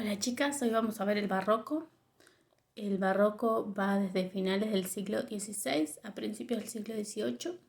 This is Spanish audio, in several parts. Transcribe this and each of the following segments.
Hola chicas, hoy vamos a ver el barroco. El barroco va desde finales del siglo XVI a principios del siglo XVIII.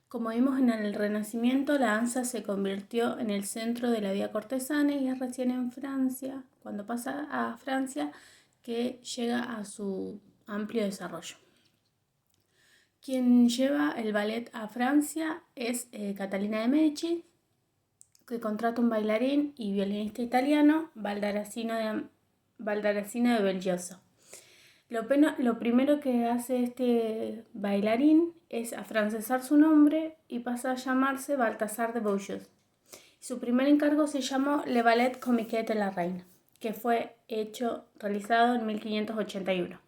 Como vimos en el Renacimiento, la danza se convirtió en el centro de la vida cortesana y es recién en Francia, cuando pasa a Francia, que llega a su amplio desarrollo. Quien lleva el ballet a Francia es Catalina de Medici, que contrata un bailarín y violinista italiano, Baldassino de Belgioso. Lo primero que hace este bailarín es afrancesar su nombre y pasa a llamarse Baltasar de Beaujeu. Su primer encargo se llamó Le Ballet Comique de la Reine, que fue realizado en 1581.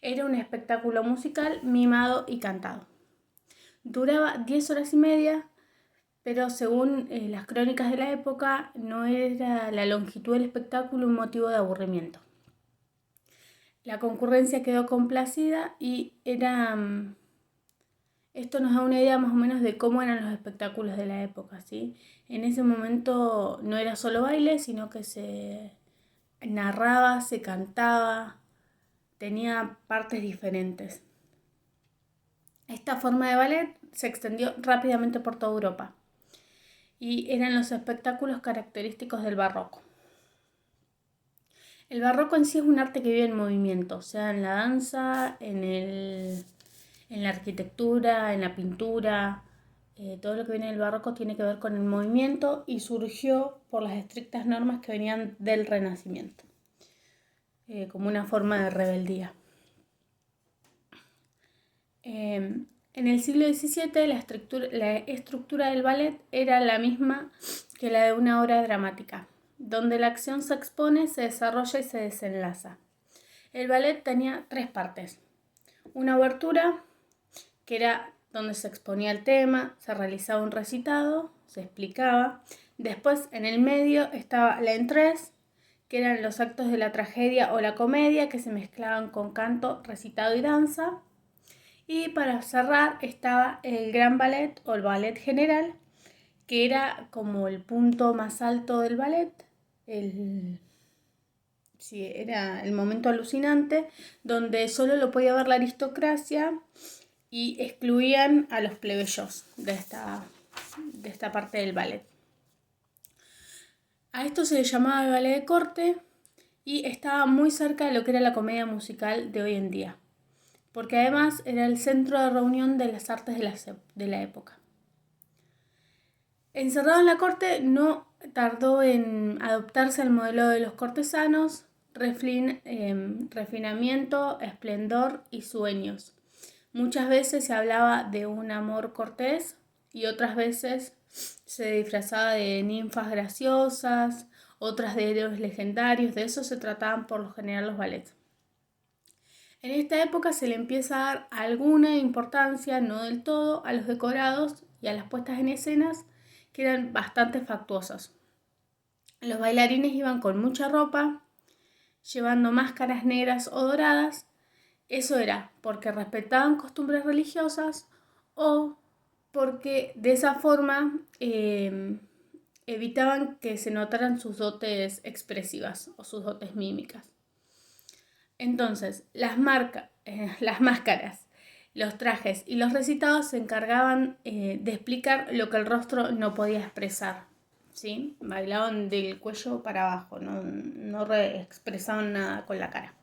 Era un espectáculo musical mimado y cantado. Duraba 10 horas y media, pero según las crónicas de la época, no era la longitud del espectáculo un motivo de aburrimiento. La concurrencia quedó complacida y esto nos da una idea más o menos de cómo eran los espectáculos de la época, ¿sí? En ese momento no era solo baile, sino que se narraba, se cantaba, tenía partes diferentes. Esta forma de ballet se extendió rápidamente por toda Europa y eran los espectáculos característicos del barroco. El barroco en sí es un arte que vive en movimiento, sea en la danza, en la arquitectura, en la pintura. Todo lo que viene del barroco tiene que ver con el movimiento y surgió por las estrictas normas que venían del Renacimiento, como una forma de rebeldía. En el siglo XVII la estructura del ballet era la misma que la de una obra dramática, donde la acción se expone, se desarrolla y se desenlaza. El ballet tenía 3 partes. Una obertura, que era donde se exponía el tema, se realizaba un recitado, se explicaba. Después, en el medio, estaba la entrée, que eran los actos de la tragedia o la comedia que se mezclaban con canto, recitado y danza. Y para cerrar estaba el gran ballet o el ballet general, que era como el punto más alto del ballet. Era el momento alucinante, donde solo lo podía ver la aristocracia y excluían a los plebeyos de esta parte del ballet. A esto se le llamaba el ballet de corte y estaba muy cerca de lo que era la comedia musical de hoy en día, porque además era el centro de reunión de las artes de la época. Encerrado en la corte, no tardó en adoptarse al modelo de los cortesanos, refinamiento, esplendor y sueños. Muchas veces se hablaba de un amor cortés y otras veces se disfrazaba de ninfas graciosas, otras de héroes legendarios. De eso se trataban por lo general los ballets. En esta época se le empieza a dar alguna importancia, no del todo, a los decorados y a las puestas en escenas, que eran bastante factuosas. Los bailarines iban con mucha ropa, llevando máscaras negras o doradas. Eso era porque respetaban costumbres religiosas o porque de esa forma evitaban que se notaran sus dotes expresivas o sus dotes mímicas. Entonces, las máscaras, los trajes y los recitados se encargaban de explicar lo que el rostro no podía expresar, ¿sí? Bailaban del cuello para abajo, no expresaban nada con la cara.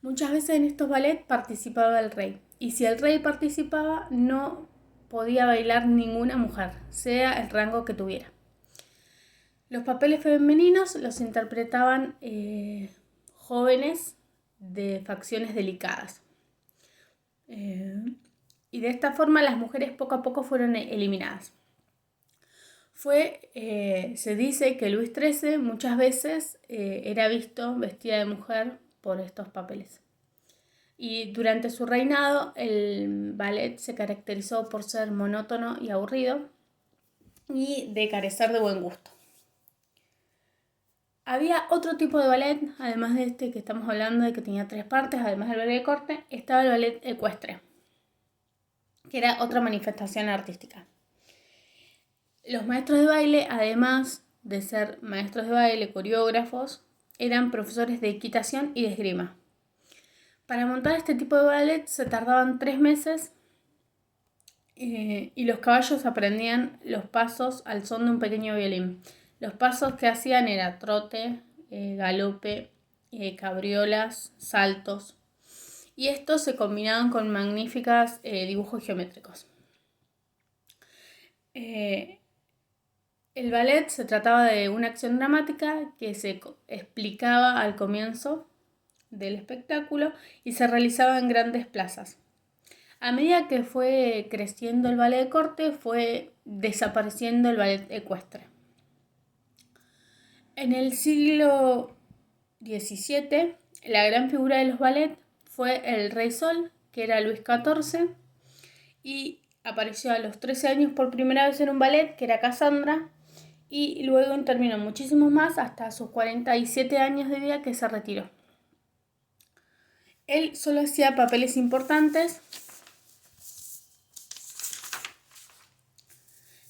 Muchas veces en estos ballets participaba el rey, y si el rey participaba no podía bailar ninguna mujer, sea el rango que tuviera. Los papeles femeninos los interpretaban jóvenes de facciones delicadas. Y de esta forma las mujeres poco a poco fueron eliminadas. Se dice que Luis XIII muchas veces era visto vestida de mujer por estos papeles. Y durante su reinado el ballet se caracterizó por ser monótono y aburrido y de carecer de buen gusto. Había otro tipo de ballet, además de este que estamos hablando de que tenía 3 partes, además del ballet de corte, estaba el ballet ecuestre, que era otra manifestación artística. Los maestros de baile además de ser maestros de baile, coreógrafos, eran profesores de equitación y de esgrima. Para montar este tipo de ballet se tardaban 3 meses y los caballos aprendían los pasos al son de un pequeño violín. Los pasos que hacían era trote, galope, cabriolas, saltos. Y estos se combinaban con magníficos dibujos geométricos. El ballet se trataba de una acción dramática que se explicaba al comienzo del espectáculo y se realizaba en grandes plazas. A medida que fue creciendo el ballet de corte, fue desapareciendo el ballet ecuestre. En el siglo XVII, la gran figura de los ballets fue el Rey Sol, que era Luis XIV, y apareció a los 13 años por primera vez en un ballet, que era Cassandra, y luego intervino muchísimos más hasta sus 47 años de vida que se retiró. Él solo hacía papeles importantes,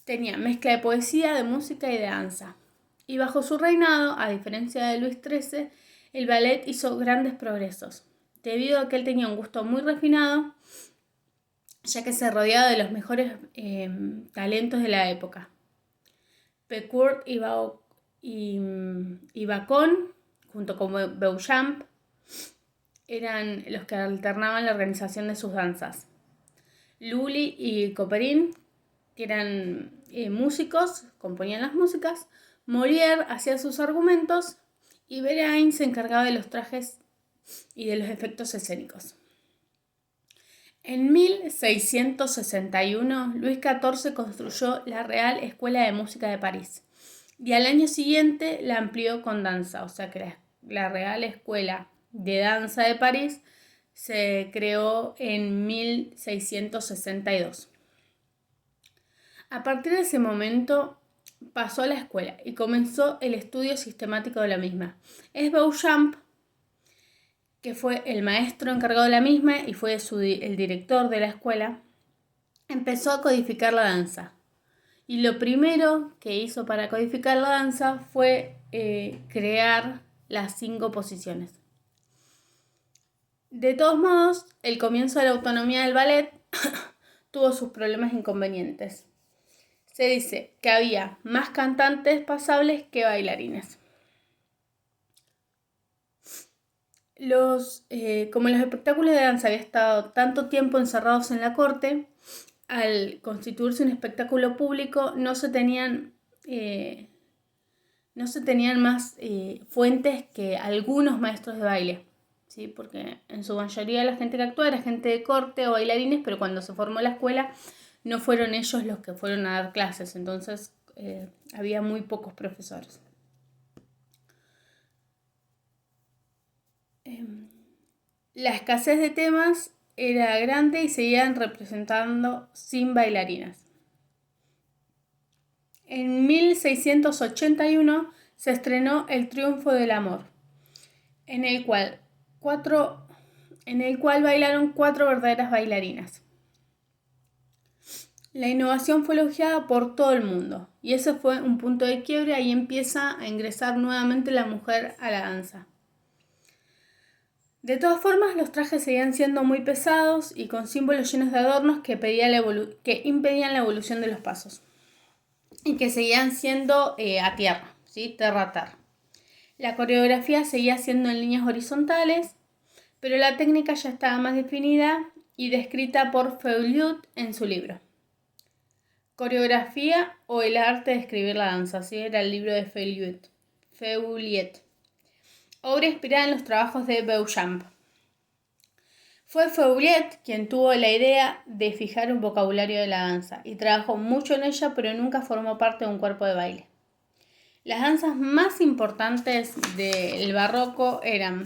tenía mezcla de poesía, de música y de danza. Y bajo su reinado, a diferencia de Luis XIII, el ballet hizo grandes progresos, debido a que él tenía un gusto muy refinado, ya que se rodeaba de los mejores talentos de la época. Pécur y Bacon, junto con Beauchamp, eran los que alternaban la organización de sus danzas. Lully y Couperin, que eran músicos, componían las músicas. Molière hacía sus argumentos y Bérain se encargaba de los trajes y de los efectos escénicos. En 1661, Luis XIV construyó la Real Escuela de Música de París y al año siguiente la amplió con danza, o sea que la Real Escuela de Danza de París se creó en 1662. A partir de ese momento pasó a la escuela y comenzó el estudio sistemático de la misma. Es Beauchamp, que fue el maestro encargado de la misma y fue el director de la escuela, empezó a codificar la danza. Y lo primero que hizo para codificar la danza fue crear las 5 posiciones. De todos modos, el comienzo de la autonomía del ballet tuvo sus problemas e inconvenientes. Se dice que había más cantantes pasables que bailarines. Como los espectáculos de danza habían estado tanto tiempo encerrados en la corte, al constituirse un espectáculo público no se tenían más fuentes que algunos maestros de baile, ¿sí? Porque en su mayoría la gente que actuaba era gente de corte o bailarines, pero cuando se formó la escuela no fueron ellos los que fueron a dar clases, entonces había muy pocos profesores. La escasez de temas era grande y seguían representando sin bailarinas. En 1681 se estrenó El Triunfo del Amor, en el cual bailaron 4 verdaderas bailarinas. La innovación fue elogiada por todo el mundo y ese fue un punto de quiebre. Ahí empieza a ingresar nuevamente la mujer a la danza. De todas formas, los trajes seguían siendo muy pesados y con símbolos llenos de adornos que impedían la evolución de los pasos y que seguían siendo a tierra, ¿sí? Terra a terra. La coreografía seguía siendo en líneas horizontales, pero la técnica ya estaba más definida y descrita por Feuillot en su libro. Coreografía o el arte de escribir la danza, así era el libro de Feuillot. Obra inspirada en los trabajos de Beauchamp. Fue Feuillot quien tuvo la idea de fijar un vocabulario de la danza y trabajó mucho en ella, pero nunca formó parte de un cuerpo de baile. Las danzas más importantes del barroco eran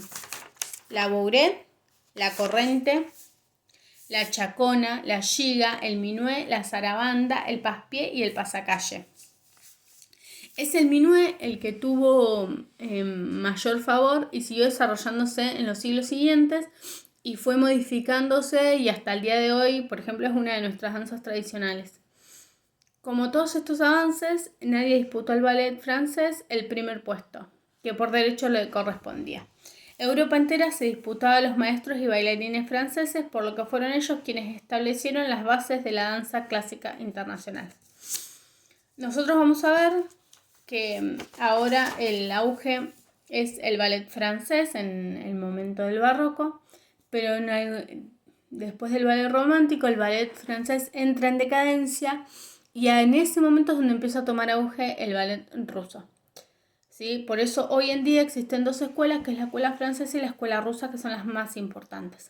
la bourrée, la corrente, la chacona, la giga, el minué, la zarabanda, el paspié y el pasacalle. Es el minué el que tuvo mayor favor y siguió desarrollándose en los siglos siguientes y fue modificándose y hasta el día de hoy, por ejemplo, es una de nuestras danzas tradicionales. Como todos estos avances, nadie disputó al ballet francés el primer puesto, que por derecho le correspondía. Europa entera se disputaba a los maestros y bailarines franceses, por lo que fueron ellos quienes establecieron las bases de la danza clásica internacional. Nosotros vamos a ver que ahora el auge es el ballet francés en el momento del barroco, pero después del ballet romántico el ballet francés entra en decadencia y en ese momento es donde empieza a tomar auge el ballet ruso. ¿Sí? Por eso hoy en día existen dos escuelas, que es la escuela francesa y la escuela rusa, que son las más importantes.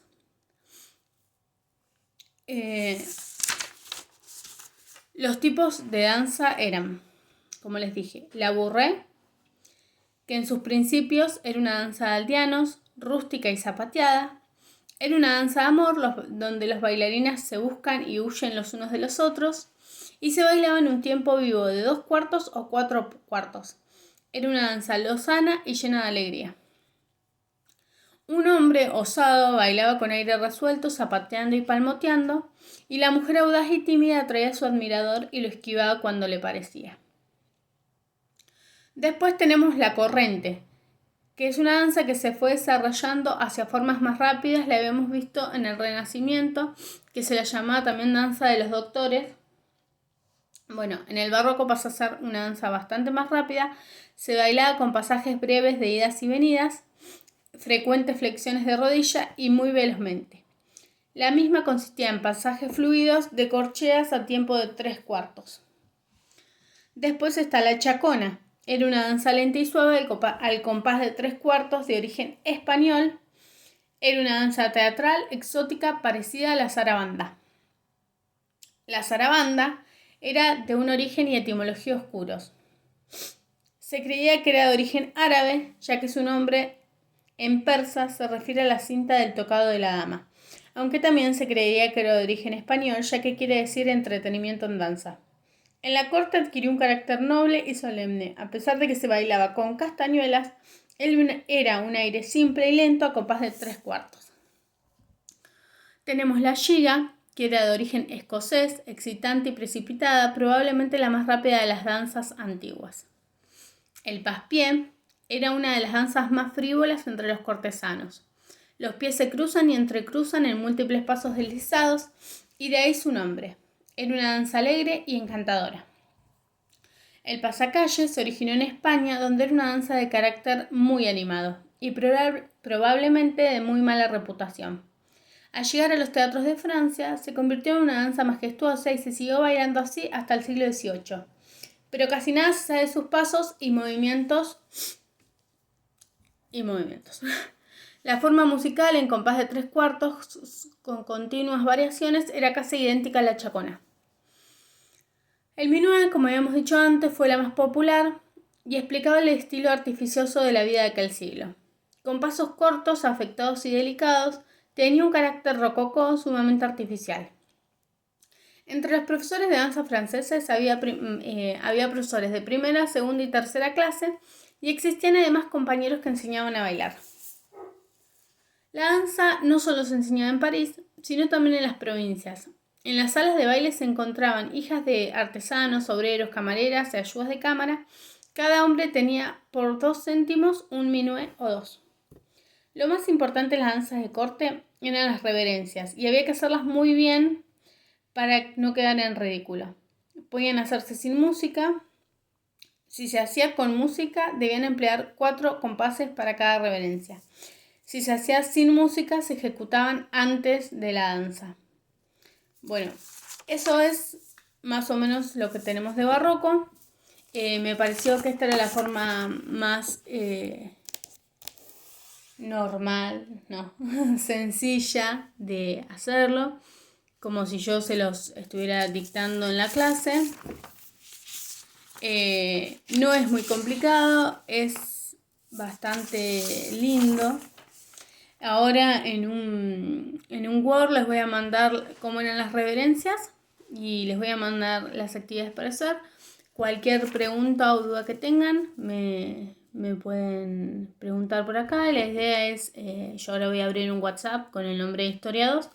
Los tipos de danza eran, como les dije, la bourrée, que en sus principios era una danza de aldeanos, rústica y zapateada. Era una danza de amor donde los bailarines se buscan y huyen los unos de los otros y se bailaba en un tiempo vivo de 2 cuartos o 4 cuartos. Era una danza lozana y llena de alegría. Un hombre osado bailaba con aire resuelto, zapateando y palmoteando, y la mujer audaz y tímida atraía a su admirador y lo esquivaba cuando le parecía. Después tenemos la corrente, que es una danza que se fue desarrollando hacia formas más rápidas. La habíamos visto en el Renacimiento, que se la llamaba también danza de los doctores. Bueno, en el barroco pasó a ser una danza bastante más rápida. Se bailaba con pasajes breves de idas y venidas, frecuentes flexiones de rodilla y muy velozmente. La misma consistía en pasajes fluidos de corcheas a tiempo de 3 cuartos. Después está la chacona. Era una danza lenta y suave al compás de 3 cuartos de origen español. Era una danza teatral exótica parecida a la zarabanda. La zarabanda era de un origen y etimología oscuros. Se creía que era de origen árabe, ya que su nombre en persa se refiere a la cinta del tocado de la dama, aunque también se creía que era de origen español, ya que quiere decir entretenimiento en danza. En la corte adquirió un carácter noble y solemne, a pesar de que se bailaba con castañuelas. Era un aire simple y lento a compás de 3 cuartos. Tenemos la giga, que era de origen escocés, excitante y precipitada, probablemente la más rápida de las danzas antiguas. El passe-pied era una de las danzas más frívolas entre los cortesanos. Los pies se cruzan y entrecruzan en múltiples pasos deslizados, y de ahí su nombre. Era una danza alegre y encantadora. El pasacalle se originó en España, donde era una danza de carácter muy animado y probablemente de muy mala reputación. Al llegar a los teatros de Francia, se convirtió en una danza majestuosa y se siguió bailando así hasta el siglo XVIII. Pero casi nada se sabe de sus pasos y movimientos. La forma musical en compás de 3 cuartos con continuas variaciones era casi idéntica a la chacona. El minué, como habíamos dicho antes, fue la más popular y explicaba el estilo artificioso de la vida de aquel siglo. Con pasos cortos, afectados y delicados, tenía un carácter rococó sumamente artificial. Entre los profesores de danza franceses había profesores de primera, segunda y tercera clase, y existían además compañeros que enseñaban a bailar. La danza no solo se enseñaba en París, sino también en las provincias. En las salas de baile se encontraban hijas de artesanos, obreros, camareras y ayudas de cámara. Cada hombre tenía por 2 céntimos un minué o 2. Lo más importante en las danzas de corte eran las reverencias, y había que hacerlas muy bien para no quedar en ridículo. Podían hacerse sin música. Si se hacía con música, debían emplear 4 compases para cada reverencia. Si se hacía sin música, se ejecutaban antes de la danza. Bueno, eso es más o menos lo que tenemos de barroco. Me pareció que esta era la forma más normal, sencilla de hacerlo, como si yo se los estuviera dictando en la clase. No es muy complicado, es bastante lindo. Ahora en un Word les voy a mandar cómo eran las reverencias y les voy a mandar las actividades para hacer. Cualquier pregunta o duda que tengan me pueden preguntar por acá. Y la idea es, yo ahora voy a abrir un WhatsApp con el nombre de Historiados,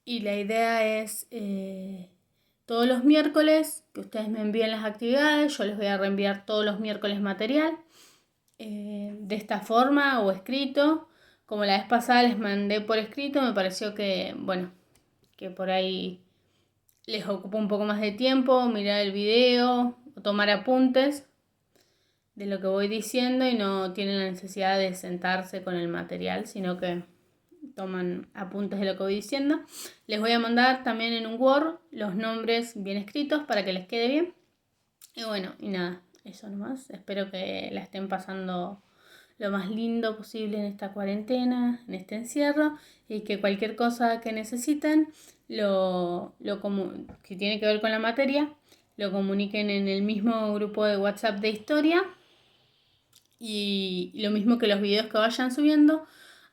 y la idea es todos los miércoles, que ustedes me envíen las actividades, yo les voy a reenviar todos los miércoles material, de esta forma o escrito. Como la vez pasada les mandé por escrito, me pareció que, bueno, que por ahí les ocupa un poco más de tiempo mirar el video o tomar apuntes de lo que voy diciendo y no tienen la necesidad de sentarse con el material, sino que toman apuntes de lo que voy diciendo. Les voy a mandar también en un Word los nombres bien escritos para que les quede bien. Y bueno, y nada, eso nomás. Espero que la estén pasando lo más lindo posible en esta cuarentena, en este encierro, y que cualquier cosa que necesiten, que tiene que ver con la materia, lo comuniquen en el mismo grupo de WhatsApp de historia. Y lo mismo que los videos que vayan subiendo,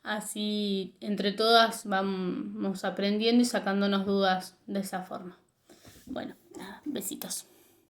así entre todas vamos aprendiendo y sacándonos dudas de esa forma. Bueno, nada, besitos.